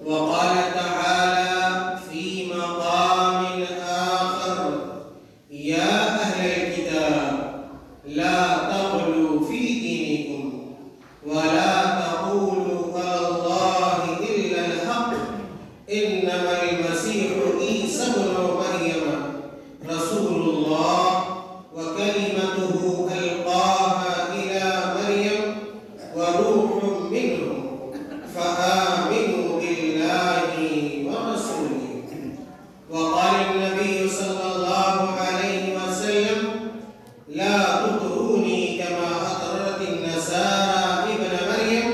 وقال تعالى في مقام آخر يا أهل الكتاب لا تغلوا في دينكم ولا تقولوا على الله إلا الحق إنما المسيح عيسى ابن مريم رسول الله وكلمته ألقاها إلى مريم وروح منه فآمنوا بالله ورسوله. وقال النبي صلى الله عليه وسلم لا تطروني كما أطرت النصارى ابن مريم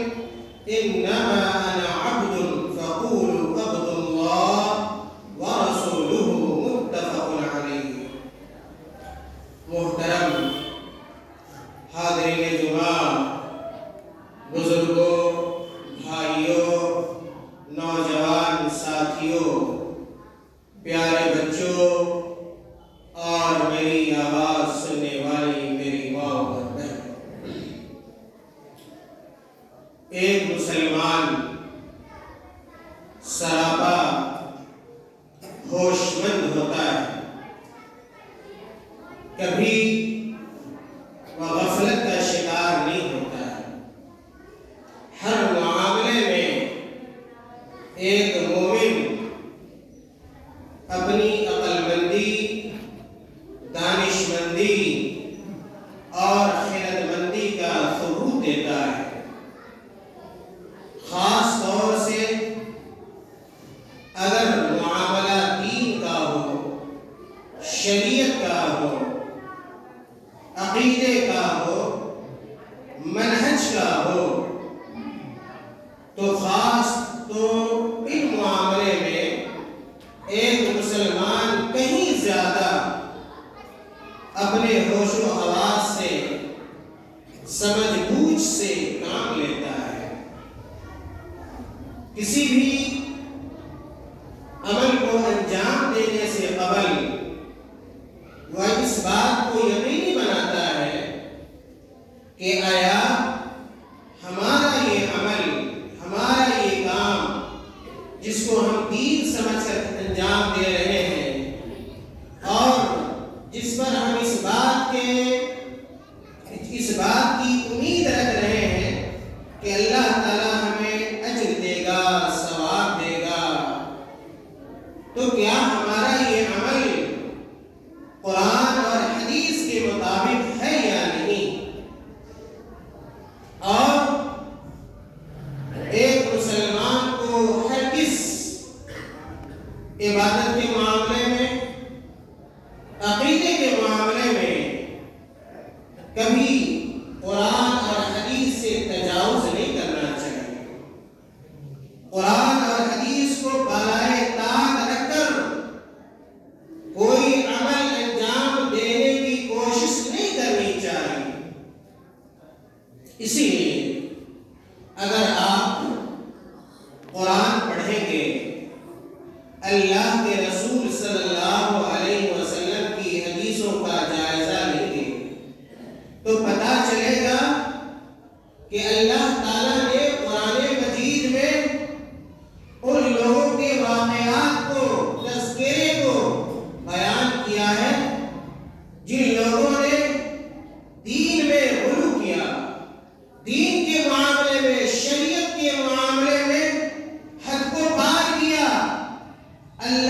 إنما أنا عبد فقولوا عبد الله ورسوله متفق عليه. محترم حاضرین جمعہ، بزرگوں، بھائیوں، نوجوان ساتھیوں، پیارے بچوں اور میری آواز سننے والی میری ماں اور بہن، ایک مسلمان سراپا ہوش مند ہوتا ہے، کبھی وہ غفلت کا شکار نہیں ہوتا ہے۔ ہر معاملے میں ایک مومن اپنی عقل مندی، دانش مندی اور خرد مندی کا ثبوت دیتا ہے۔ خاص طور سے اگر معاملہ دین کا ہو، شریعت کا ہو، عقیدے کا ہو، منہج کا ہو، تو خاص تو ان معاملے میں ایک مسلمان کہیں زیادہ اپنے ہوش و حواس سے، سمجھ بوجھ سے کام لیتا ہے۔ کسی بھی عمل کو انجام دینے سے قبل وہ اس بات کو یقینی بناتا ہے کہ آیا ہمارا یہ عمل، ہمارا یہ کام جس کو ہم دین سمجھ کر انجام دے رہے ہیں اور جس پر ہم اس بات کی امید رکھ رہے ہیں کہ اللہ تعالیٰ ہمیں اجر دے گا، ثواب دے گا، تو کیا ہمارا یہ عمل قرآن اور حدیث کے مطابق ہے یا نہیں؟ اور ایک مسلمان کو ہرگز عبادت کے معاملے میں، عقیدے کے معاملے میں کبھی قرآن اور حدیث سے تجاوز نہیں کرنا چاہیے۔ قرآن اور حدیث کو بالائے طاق رکھ کر کوئی عمل انجام دینے کی کوشش نہیں کرنی چاہیے۔ اسی لیے اگر آپ قرآن پڑھیں گے، اللہ کے رسول صلی اللہ علیہ وسلم کی حدیثوں کا جائزہ لیں گے، تو پتہ چلے گا کہ اللہ تعالیٰ نے قرآن مجید میں ان لوگوں کے واقعات کو، تذکرے کو بیان کیا ہے جن لوگوں نے دین میں غلو کیا، دین کے معاملے میں، شریعت کے معاملے میں حد کو پار کیا، اللہ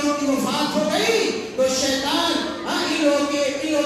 لوگوں کی وفات ہو گئی تو شیطان ان لوگوں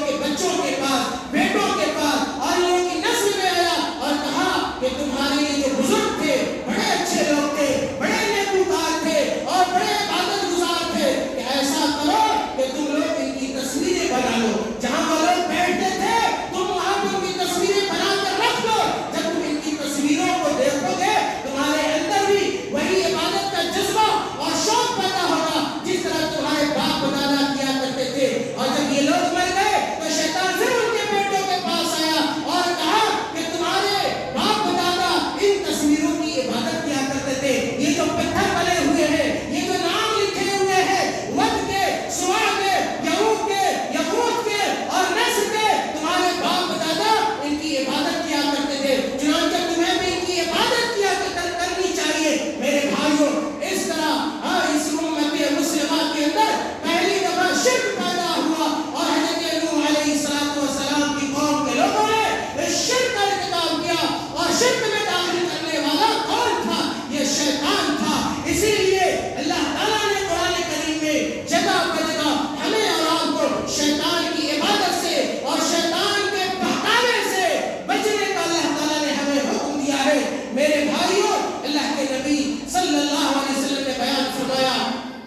کے بچوں کے پاس، بیٹوں کے پاس اور ان لوگوں کی نسل میں آیا اور کہا کہ تمہارے یہ جو بزرگ تھے، بڑے اچھے لوگ تھے، بڑے نیکوکار تھے اور بڑے عبادت گزار تھے، کہ ایسا کرو کہ تم لوگ ان کی تصویریں بنا لو، جہاں وہ لوگ بیٹھتے تھے تم وہاں ان کی تصویریں بنا کر رکھ لو، جب تم ان کی تصویروں کو دیکھو گے تمہارے اندر بھی وہی عبادت کا جذبہ اور شوق پیدا ہوگا جس طرح تمہارے باپ دادا کیا کرتے تھے۔ اور جب یہ لوگ مر گئے تو شیطان پھر ان کے بیٹوں کے پاس آیا اور کہا کہ تمہارے باپ دادا ان تصویروں کی عبادت کیا کرتے تھے، یہ جو پتھر بنے ہوئے ہیں، یہ جو نام لکھے ہوئے ہیں ود کے، سوا کے، یعوق کے، یعقوب کے اور نسل کے، تمہارے باپ دادا ان کی عبادت کیا کرتے تھے، چنانچہ تمہیں بھی ان کی عبادت کیا کرنی چاہیے۔ میرے بھائیوں، اس طرح اس امت مسلمہ کے اندر پہلی دفعہ شرک پیدا ہوا اور حضرت نوح علیہ السلام کی قوم کے لوگوں نے اس شرک کا ارتکاب کیا، اور شرک میں داخل کرنے والا کون تھا؟ یہ شیطان تھا۔ اسی لیے اللہ تعالیٰ نے قرآن کریم میں جگہ پر جگہ ہمیں اور آپ کو شیطان کی عبادت سے اور شیطان کے بہکاوے سے بچنے کا اللہ تعالیٰ نے ہمیں حکم دیا ہے۔ میرے بھائیوں، اللہ کے نبی صلی اللہ علیہ وسلم نے بیان فرمایا،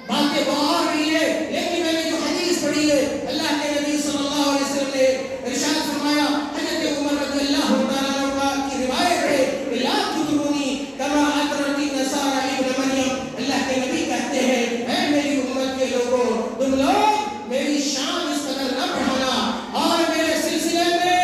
باتیں بہت بھی ہے لیکن میں نے جو حدیث پڑھی ہے، اللہ کے نبی صلی اللہ علیہ وسلم نے ارشاد فرمایا، حضرت عمر رضی اللہ تعالیٰ عنہ کی روایت ہے کہ لا تطرونی کما اطرت النصارى ابن مریم، اللہ کے نبی کہتے ہیں اے میری امت کے لوگوں، تم لوگ میری شان اس قدر نہ بڑھانا اور میرے سلسلے میں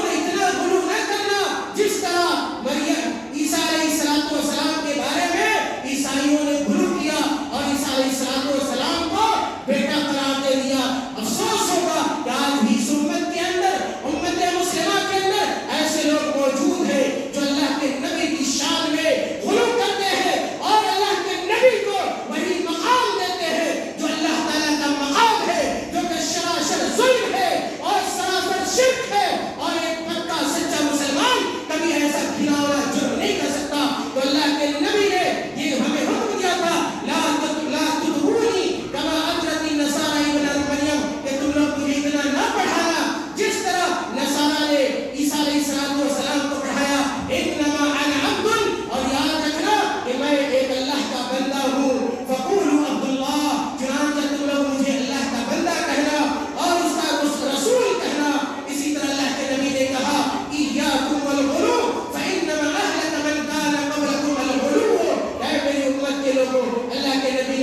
اتنا غلو نہ کرنا جس طرح مریم عیسیٰ علیہ السلام کے بارے میں عیسائیوں نے غلو کیا اور عیسیٰ علیہ السلام کو بیٹا قرار دے دیا۔ افسوس ہوگا کہ آج بھی اس امت کے اندر، امت مسلمہ کے اندر ایسے لوگ موجود ہیں جو اللہ کے نبی کی شان میں غلو کرتے ہیں اور اللہ کے نبی کو وہی مقام دیتے ہیں جو اللہ تعالیٰ کا مقام ہے، جو کہ سراسر ظلم ہے اور سراسر شرک ہے، اور ایک پکا سچا مسلمان کبھی ایسا گھناؤنا جرم نہیں کر سکتا۔ تو اللہ کے نبی نے یہ ہمیں حکم دیا تھا، لا تطرونی کما اطرت النصارى ابن مریم، کہ تم لوگ مجھے اتنا نہ پڑھانا جس طرح نصارہ نے عیسیٰ علیہ السلام کو پڑھایا۔ انما انا عبد، اور یاد رکھنا کہ میں ایک اللہ کا بندہ ہوں، فقولوا عبد اللہ، چنانچہ تم لوگ مجھے اللہ کا بندہ کہنا اور اس کا رسول کہنا۔ اسی طرح اللہ کے نبی نے کہا ایاکم والغلو فانما اهلك من كان قبلكم الغلو، اے میری امت کے لوگوں، اللہ کے نبی